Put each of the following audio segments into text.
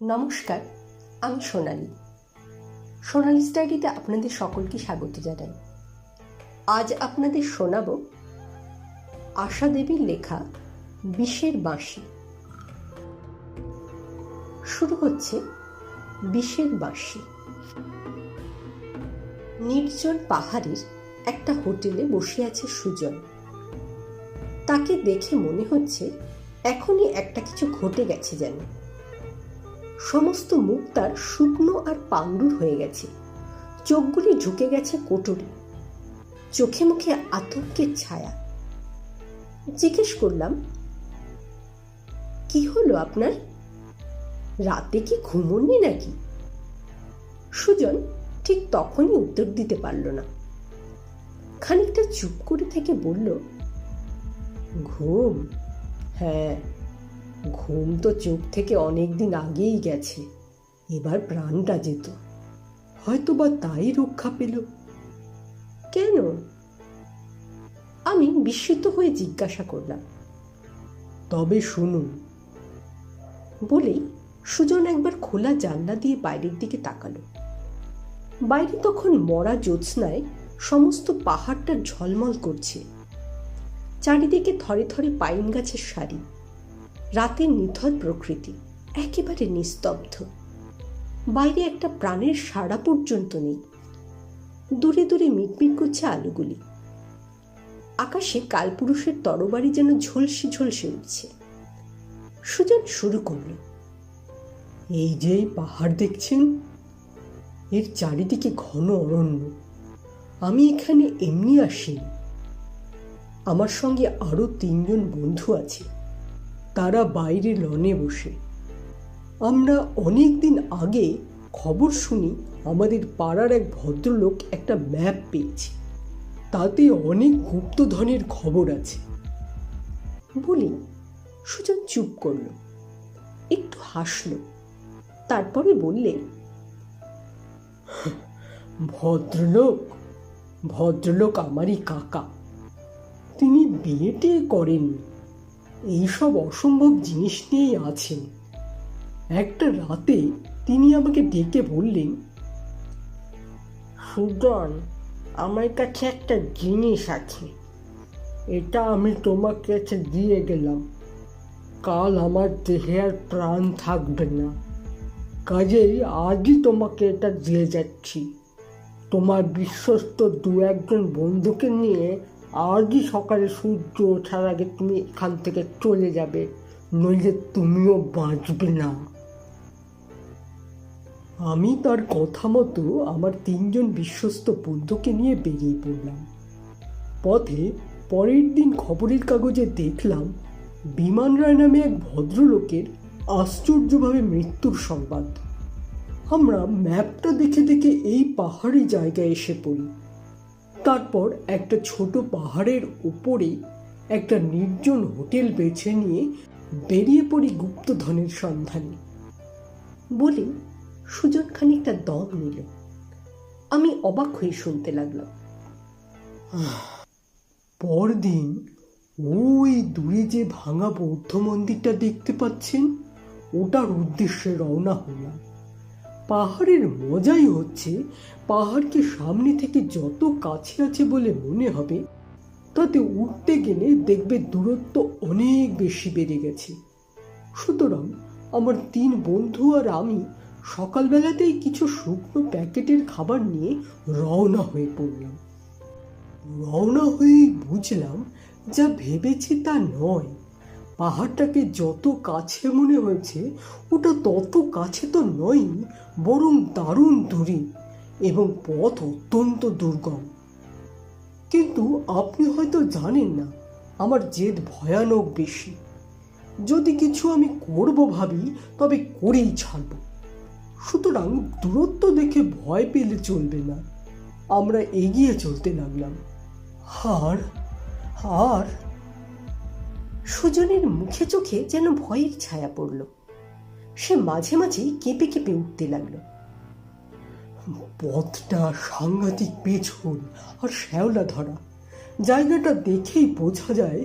নমস্কার, আমি সোনালি। সোনালি স্টাডিতে আপনাদের সকলকে স্বাগত জানাই। আজ আপনাদের শোনাব আশা দেবীর লেখা বিষের বাঁশি। শুরু হচ্ছে বিষের বাঁশি। নির্জন পাহাড়ের একটা হোটেলে বসে আছে সুজন। তাকে দেখে মনে হচ্ছে এখনই একটা কিছু ঘটে গেছে যেন। সমস্ত মুখ তার শুকনো আর পাণ্ডুর হয়ে গেছে, চোখগুলি ঢুকে গেছে কোটরে, চোখে মুখে আতঙ্কের ছায়া। জিজ্ঞেস করলাম, কি হলো আপনার? রাতে কি ঘুমোননি নাকি? সুজন ঠিক তখনই উত্তর দিতে পারল না। খানিকটা চুপ করে থেকে বলল, ঘুম? হ্যাঁ, ঘুম তো চোখ থেকে অনেকদিন আগেই গেছে। এবার প্রাণটা যেত, হয়তো বা তাই রক্ষা পেল। কেন? আমি বিস্মিত হয়ে জিজ্ঞাসা করলাম। তবে শুনুন, বলেই সুজন একবার খোলা জানলা দিয়ে বাইরের দিকে তাকালো। বাইরে তখন মরা জ্যোৎস্নায় সমস্ত পাহাড়টা ঝলমল করছে। চারিদিকে থরে থরে পাইন গাছের সারি, রাতের নিথর প্রকৃতি একেবারে নিস্তব্ধ। বাইরে একটা প্রাণের সাড়া পর্যন্ত নেই। দূরে দূরে মিটমিট করছে আলোগুলি। আকাশে কালপুরুষের তরবারি যেন ঝলসে ঝলসে উঠছে। সুজন শুরু করল, এই যে পাহাড় দেখছেন, এর চারিদিকে ঘন অরণ্য। আমি এখানে এমনি আসিনি। আমার সঙ্গে আরো 3 জন বন্ধু আছে। তারা বাইরে লনে বসে। আমরা অনেক দিন আগে খবর শুনি আমাদের পাড়ার এক ভদ্রলোক একটা ম্যাপ পেয়েছে, তাতে অনেক গুপ্তধনের খবর আছে। বলি সুজন চুপ করল, একটু হাসল, তারপরে বললে, ভদ্রলোক আমারই কাকা। তিনি বিয়ে টিয়ে করেননি, এইসব অসম্ভব জিনিস নিয়েই আছেন। একটা রাতে তিনি আমাকে ডেকে বললেন, সুজন, আমার কাছে একটা জিনিস আছে, এটা আমি তোমার কাছে দিয়ে গেলাম। কাল আমার দেহে আর প্রাণ থাকবে না, কাজেই আজই তোমাকে এটা দিয়ে যাচ্ছি। তোমার বিশ্বস্ত 2-1 বন্ধুকে নিয়ে আজই সকালে সূর্য ওঠার আগে তুমি এখান থেকে চলে যাবে, নইলে তুমিও বাঁচবে না। আমি তার কথা মতো আমার 3 জন বিশ্বস্ত বন্ধুকে নিয়ে বেরিয়ে পড়লাম। পথে পরের দিন খবরের কাগজে দেখলাম বিমান রায় নামে এক ভদ্রলোকের আশ্চর্যভাবে মৃত্যুর সংবাদ। আমরা ম্যাপটা দেখে দেখে এই পাহাড়ি জায়গায় এসে পড়ি। তারপর একটা ছোট পাহাড়ের উপরে একটা নির্জন হোটেল বেছে নিয়ে বেরিয়ে পড়ি গুপ্তধনের সন্ধানে। বলি সুজন খানিকটা দম নিল। আমি অবাক হয়ে শুনতে লাগলাম। পরদিন ওই দূরে যে ভাঙা বৌদ্ধ মন্দিরটা দেখতে পাচ্ছেন, ওটার উদ্দেশ্যে রওনা হলাম। পাহাড়ের মজাই হচ্ছে পাহাড়কে সামনে থেকে যত কাছে আছে বলে মনে হবে, তাতে উঠতে গেলে দেখবে দূরত্ব অনেক বেশি বেড়ে গেছে। সুতরাং আমার 3 বন্ধু আর আমি সকালবেলাতেই কিছু শুকনো প্যাকেটের খাবার নিয়ে রওনা হয়ে পড়লাম। রওনা হয়েই বুঝলাম যা ভেবেছি তা নয়। পাহাড়টাকে যত কাছে মনে হয়েছে, ওটা তত কাছে তো নয়, বরং দারুণ দূরে, এবং পথ অত্যন্ত দুর্গম। কিন্তু আপনি হয়তো জানেন না, আমার জেদ ভয়ানক বেশি। যদি কিছু আমি করব ভাবি, তবে করেই ছাড়ব। সুতরাং দূরত্ব দেখে ভয় পেলে চলবে না। আমরা এগিয়ে চলতে লাগলাম। আর সুজনের মুখে চোখে যেন ভয়ের ছায়া পড়ল। সে মাঝে মাঝেই কেঁপে কেঁপে উঠতে লাগলো। পথটা সাংঘাতিক পেছল আর শ্যাওলা ধরা। জায়গাটা দেখেই বোঝা যায়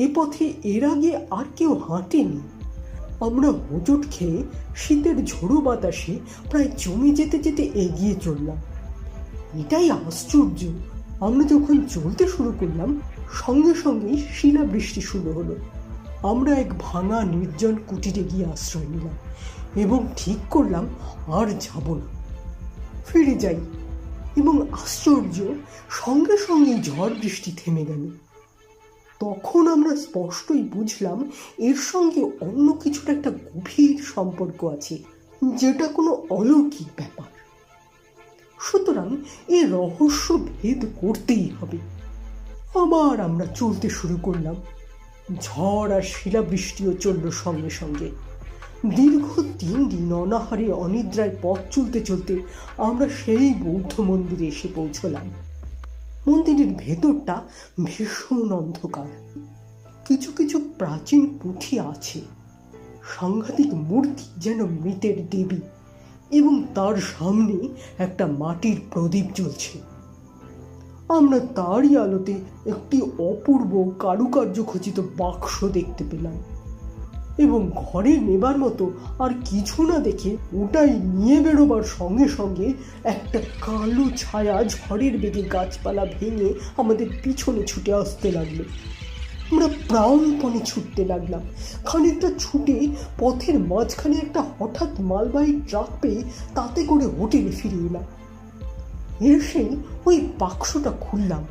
এ পথে এর আগে আর কেউ হাঁটেনি। আমরা হোঁচট খেয়ে শীতের ঝোড়ো বাতাসে প্রায় জমে যেতে যেতে এগিয়ে চললাম। এটাই আশ্চর্য, আমরা যখন চলতে শুরু করলাম সঙ্গে সঙ্গেই শিলাবৃষ্টি শুরু হলো। আমরা এক ভাঙা নির্জন কুটিরে গিয়ে আশ্রয় নিলাম এবং ঠিক করলাম আর যাব না, ফিরে যাই। এবং আশ্চর্য, সঙ্গে সঙ্গেই ঝড় বৃষ্টি থেমে গেল। তখন আমরা স্পষ্টই বুঝলাম এর সঙ্গে অন্য কিছুর একটা গভীর সম্পর্ক আছে, যেটা কোনো অলৌকিক ব্যাপার। সুতরাং এ রহস্য ভেদ করতেই হবে। আবার আমরা চলতে শুরু করলাম। ঝড় আর শিলাবৃষ্টিও চলল সঙ্গে সঙ্গে। দীর্ঘ 3 দিন অনাহারে অনিদ্রায় পথ চলতে চলতে আমরা সেই বৌদ্ধ মন্দিরে এসে পৌঁছলাম। মন্দিরের ভেতরটা ভীষণ অন্ধকার। কিছু কিছু প্রাচীন পুঁথি আছে, সাংঘাতিক মূর্তি যেন মৃতের দেবী, এবং তার সামনে একটা মাটির প্রদীপ জ্বলছে। আমরা তারই আলোতে একটি অপূর্ব কারুকার্য খচিত বাক্স দেখতে পেলাম এবং ঘরে নেবার মতো আর কিছু না দেখে ওটাই নিয়ে বেরোবার সঙ্গে সঙ্গে একটা কালো ছায়া ঝড়ের বেগে গাছপালা ভেঙে আমাদের পিছনে ছুটে আসতে লাগলো। আমরা প্রাণপণে ছুটতে লাগলাম। খানিকটা ছুটে পথের মাঝখানে একটা হঠাৎ মালবাহী ট্রাক পেয়ে তাতে করে হোটেলে ফিরে এলাম। এসে ওই বাক্সটা খুললাম।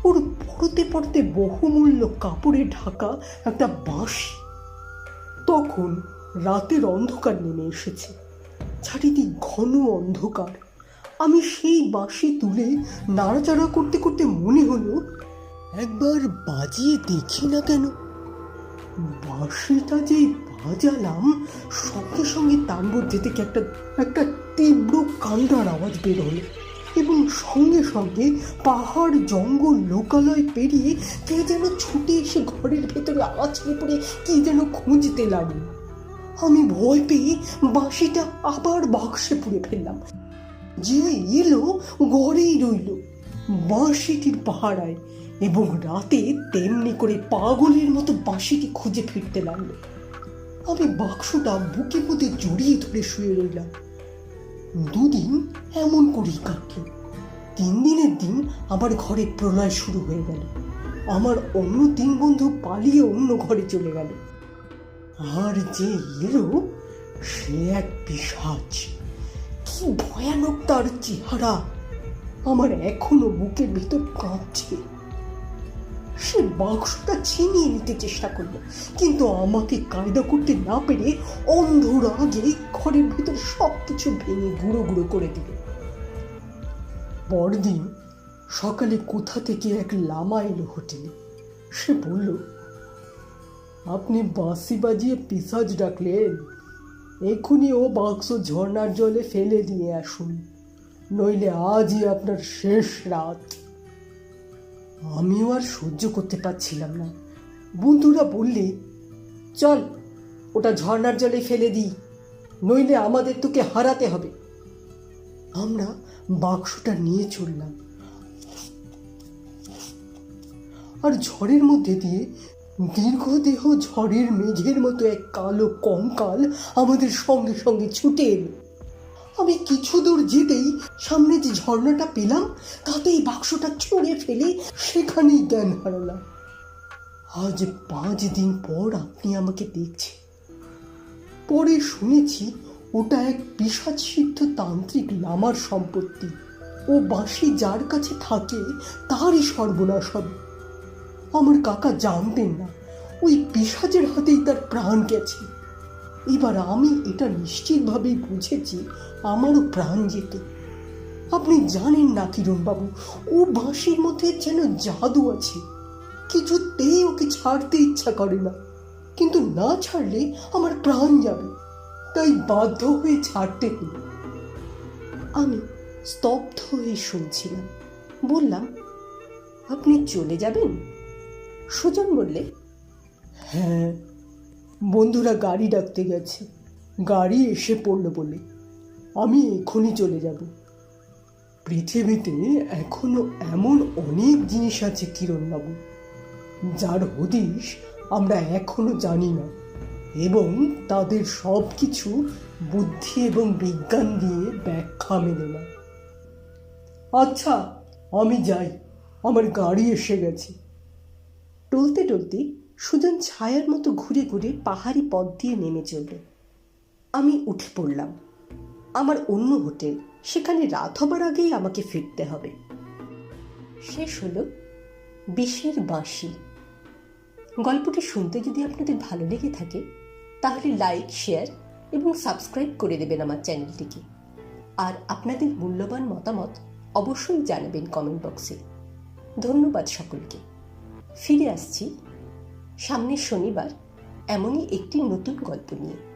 ওর পরতে পরতে বহুমূল্য কাপড়ে ঢাকা একটা বাঁশি। তখন রাতের অন্ধকার নেমে এসেছে, চারিদিক ঘন অন্ধকার। আমি সেই বাঁশি তুলে নাড়াচাড়া করতে করতে মনে হলো একবার বাজিয়ে দেখি না কেন। বাঁশিটা যে বাজালাম সঙ্গে সঙ্গে তার মধ্যে থেকে একটা তীব্র কান্নার আওয়াজ বের হলো এবং সঙ্গে সঙ্গে পাহাড় জঙ্গল লোকালয় পেরিয়ে কে যেন ছুটে এসে ঘরের ভেতরে আছড়ে পড়ে কি যেন খুঁজতে লাগলো। আমি ভয় পেয়ে বাঁশিটা আবার বাক্সে পুরে ফেললাম। যে এলো ঘরেই রইল বাঁশিটির পাহারায় এবং রাতে তেমনি করে পাগলের মতো বাঁশিটি খুঁজে ফিরতে লাগলো। আমি বাক্সটা বুকে পুঁতে জড়িয়ে ধরে শুয়ে রইলাম। 2 দিন এমন করেই কাটল। 3 দিনের দিন আমার ঘরে প্রলয় শুরু হয়ে গেল। আমার অন্য 3 বন্ধু পালিয়ে অন্য ঘরে চলে গেল। আর যে এলো সে এক পিশাচ। কি ভয়ানক তার চেহারা! আমার এখনো বুকের ভিতর কাঁপছে। সে বাক্সটা ছিনিয়ে নিতে চেষ্টা করলো, কিন্তু আমাকে কায়দা করতে না পেরে অন্ধর আগে ঘরের ভিতর সবকিছু ভেঙে গুঁড়ো গুঁড়ো করে দিল। পরদিন সকালে কোথা থেকে এক লামা এলো হোটেলে। সে বলল, আপনি বাঁশি বাজিয়ে পিশাচ ডাকলেন, এক্ষুনি ও বাক্স ঝর্ণার জলে ফেলে দিয়ে আসুন, নইলে আজই আপনার শেষ রাত। আমিও আর সহ্য করতে পারছিলাম না। বন্ধুরা বললে, চল ওটা ঝর্ণার জলে ফেলে দিই, নইলে আমাদের তোকে হারাতে হবে। আমরা বাক্সটা নিয়ে চললাম, আর ঝড়ের মধ্যে দিয়ে দীর্ঘদেহ ঝড়ের মেঘের মতো এক কালো কঙ্কাল আমাদের সঙ্গে সঙ্গে ছুটে এলো। আমি কিছু দূর যেতেই সামনে যে ঝর্ণাটা পেলাম তাতেই বাক্সটা ছুঁড়ে ফেলে সেখানেই জ্ঞান হারালাম। আজ 5 দিন পর আপনি আমাকে দেখছেন। পরে শুনেছি ওটা এক পিশাচ সিদ্ধ তান্ত্রিক লামার সম্পত্তি। ও বাঁশি যার কাছে থাকে তারই সর্বনাশ হবে। আমার কাকা জানতেন না ওই পিশাচের হাতেই তার প্রাণ গেছে। এবার আমি এটা নিশ্চিতভাবেই বুঝেছি আমারও প্রাণ যেত। আপনি জানেন না কিরণবাবু, ও বাঁশির মধ্যে যেন জাদু আছে। কিছুতেই ওকে ছাড়তে ইচ্ছা করে না, কিন্তু না ছাড়লে আমার প্রাণ যাবে, তাই বাধ্য হয়ে ছাড়তে হলো। আমি স্তব্ধ হয়ে শুনছিলাম। বললাম, আপনি চলে যাবেন? সুজন বললে, হ্যাঁ, বন্ধুরা গাড়ি ডাকতে গেছে, গাড়ি এসে পড়ল বলে আমি এখনই চলে যাব। পৃথিবীতে এখনো এমন অনেক জিনিস আছে কিরণবাবু, যার হদিশ আমরা এখনো জানি না, এবং তাদের সব কিছু বুদ্ধি এবং বিজ্ঞান দিয়ে ব্যাখ্যা মেলে না। আচ্ছা, আমি যাই, আমার গাড়ি এসে গেছে। টলতে টলতে সুজন ছায়ার মতো ঘুরে ঘুরে পাহাড়ি পথ দিয়ে নেমে চলল। আমি উঠে পড়লাম। আমার অন্য হোটেল, সেখানে রাত হবার আগেই আমাকে ফিরতে হবে। শেষ হলো বিষের বাঁশি। গল্পটি শুনতে যদি আপনাদের ভালো লেগে থাকে তাহলে লাইক, শেয়ার এবং সাবস্ক্রাইব করে দেবেন আমার চ্যানেলটিকে। আর আপনাদের মূল্যবান মতামত অবশ্যই জানাবেন কমেন্ট বক্সে। ধন্যবাদ সকলকে। ফিরে আসছি সামনের শনিবার এমনই একটি নতুন গল্প নিয়ে।